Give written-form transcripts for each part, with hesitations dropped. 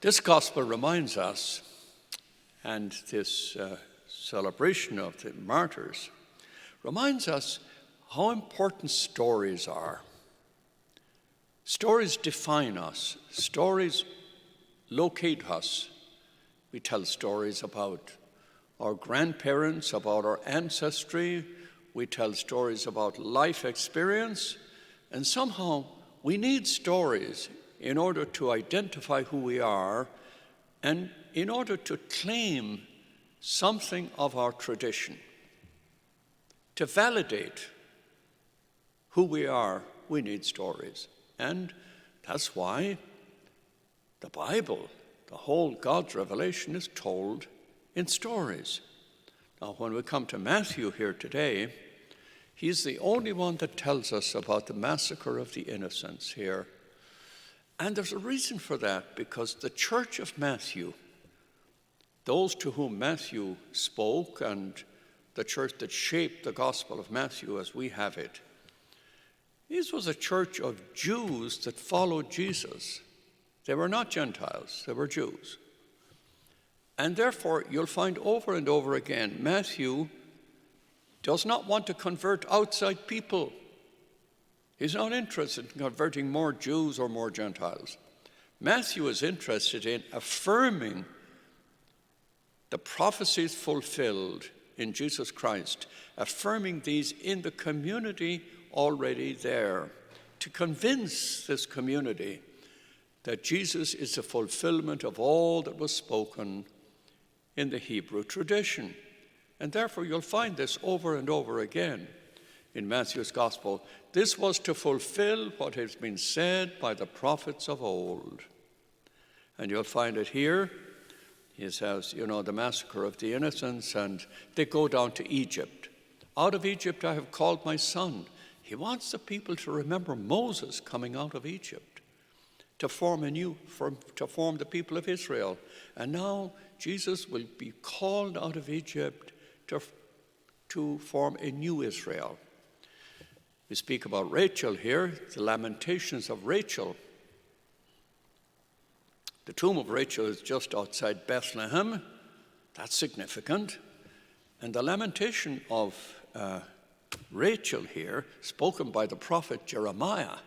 This gospel reminds us, and this celebration of the martyrs reminds us how important stories are. Stories define us. Stories locate us. We tell stories about our grandparents, about our ancestry. We tell stories about life experience. And somehow we need stories in order to identify who we are and in order to claim something of our tradition. To validate who we are, we need stories. And that's why the Bible, the whole God's revelation, is told in stories. Now, when we come to Matthew here today, he's the only one that tells us about the massacre of the innocents here. And there's a reason for that, because the church of Matthew, those to whom Matthew spoke, and the church that shaped the Gospel of Matthew as we have it, this was a church of Jews that followed Jesus. They were not Gentiles, they were Jews. And therefore, you'll find over and over again, Matthew does not want to convert outside people. He's not interested in converting more Jews or more Gentiles. Matthew is interested in affirming the prophecies fulfilled in Jesus Christ, affirming these in the community already there, to convince this community that Jesus is the fulfillment of all that was spoken in the Hebrew tradition. And therefore you'll find this over and over again in Matthew's Gospel. This was to fulfill what has been said by the prophets of old. And you'll find it here. He says, the massacre of the innocents, and they go down to Egypt. Out of Egypt I have called my son. He wants the people to remember Moses coming out of Egypt to form the people of Israel. And now Jesus will be called out of Egypt to form a new Israel. We speak about Rachel here, the Lamentations of Rachel. The tomb of Rachel is just outside Bethlehem. That's significant. And the lamentation of Rachel here, spoken by the prophet Jeremiah,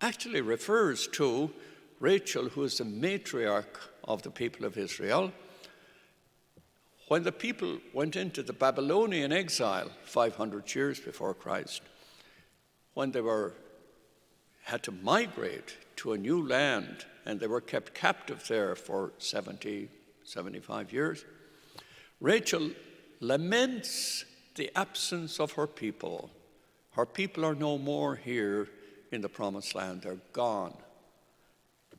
actually refers to Rachel, who is the matriarch of the people of Israel. When the people went into the Babylonian exile 500 years before Christ, when they had to migrate to a new land, and they were kept captive there for 70, 75 years, Rachel laments the absence of her people. Her people are no more here in the promised land. They're gone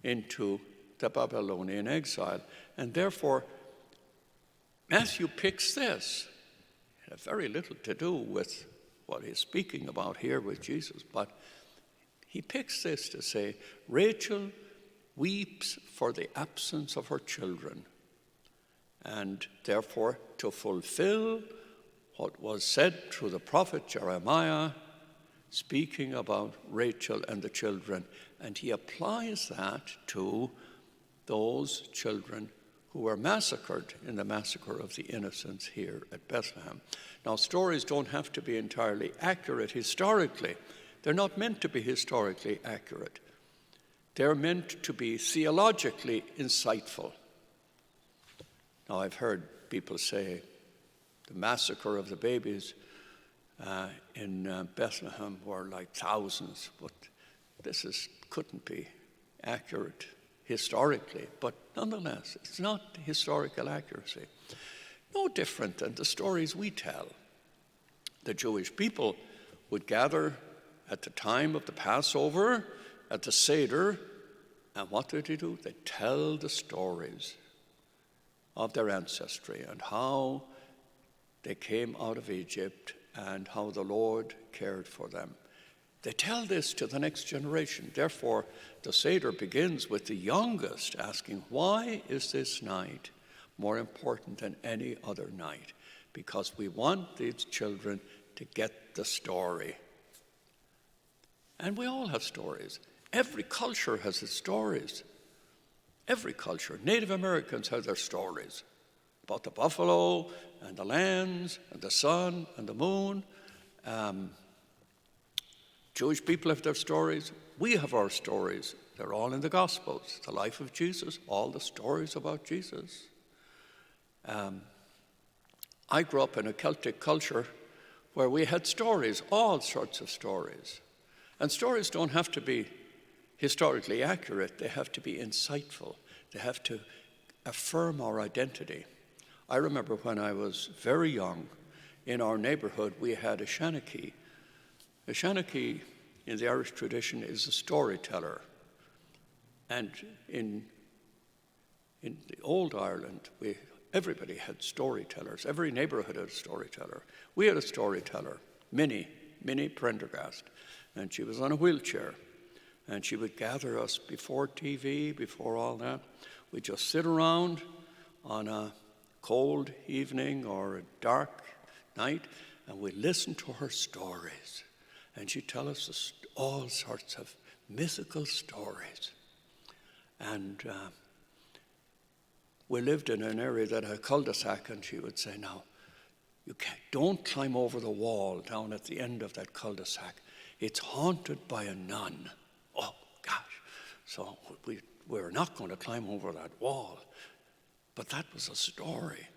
into the Babylonian exile. And therefore, Matthew picks this. It had very little to do with what he's speaking about here with Jesus, but he picks this to say, Rachel weeps for the absence of her children, and therefore to fulfill what was said through the prophet Jeremiah, speaking about Rachel and the children. And he applies that to those children who were massacred in the massacre of the innocents here at Bethlehem. Now, stories don't have to be entirely accurate historically. They're not meant to be historically accurate. They're meant to be theologically insightful. Now, I've heard people say the massacre of the babies in Bethlehem were like thousands, but this couldn't be accurate historically. But nonetheless, it's not historical accuracy. No different than the stories we tell. The Jewish people would gather at the time of the Passover, at the Seder, and what did they do? They tell the stories of their ancestry and how they came out of Egypt and how the Lord cared for them. They tell this to the next generation. Therefore, the Seder begins with the youngest asking, why is this night more important than any other night? Because we want these children to get the story. And we all have stories. Every culture has its stories. Every culture. Native Americans have their stories about the buffalo and the lands and the sun and the moon. Jewish people have their stories. We have our stories. They're all in the Gospels. The life of Jesus, all the stories about Jesus. I grew up in a Celtic culture where we had stories, all sorts of stories. And stories don't have to be historically accurate. They have to be insightful. They have to affirm our identity. I remember when I was very young, in our neighborhood, we had a Shanachie. A Shanachie in the Irish tradition is a storyteller. And in the old Ireland, everybody had storytellers. Every neighborhood had a storyteller. We had a storyteller, Minnie Prendergast, and she was on a wheelchair. And she would gather us before TV, before all that. We'd just sit around on a cold evening or a dark night, and we'd listen to her stories. And she'd tell us all sorts of mythical stories. And we lived in an area that had a cul-de-sac, and she would say, now, don't climb over the wall down at the end of that cul-de-sac. It's haunted by a nun. Oh, gosh. So we're not going to climb over that wall. But that was a story.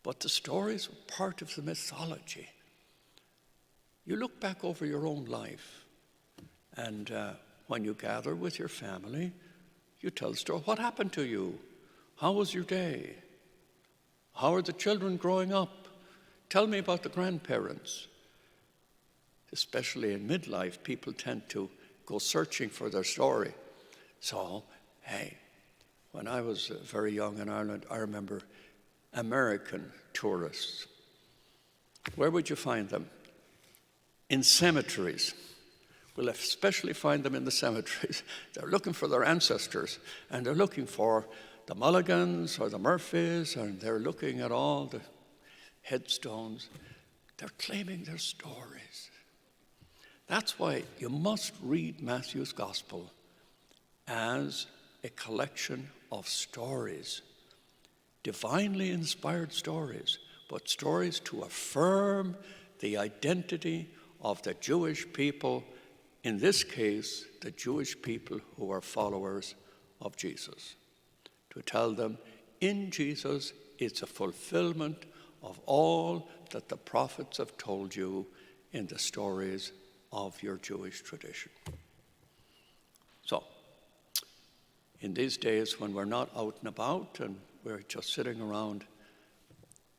But the stories were part of the mythology. You look back over your own life, and when you gather with your family, you tell the story. What happened to you? How was your day? How are the children growing up? Tell me about the grandparents. Especially in midlife, people tend to go searching for their story. So, hey, when I was very young in Ireland, I remember American tourists. Where would you find them? In cemeteries. We'll especially find them in the cemeteries. They're looking for their ancestors, and they're looking for the Mulligans or the Murphys, and they're looking at all the headstones. They're claiming their stories. That's why you must read Matthew's Gospel as a collection of stories, divinely inspired stories, but stories to affirm the identity of the Jewish people, in this case, the Jewish people who are followers of Jesus. To tell them, in Jesus, it's a fulfillment of all that the prophets have told you in the stories of your Jewish tradition. So, in these days when we're not out and about and we're just sitting around,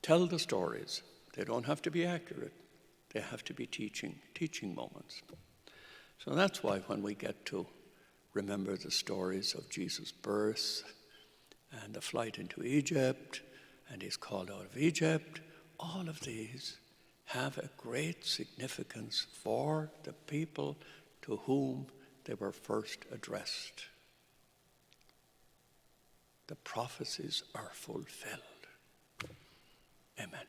tell the stories. They don't have to be accurate. They have to be teaching moments. So that's why when we get to remember the stories of Jesus' birth and the flight into Egypt, and he's called out of Egypt, all of these have a great significance for the people to whom they were first addressed. The prophecies are fulfilled. Amen.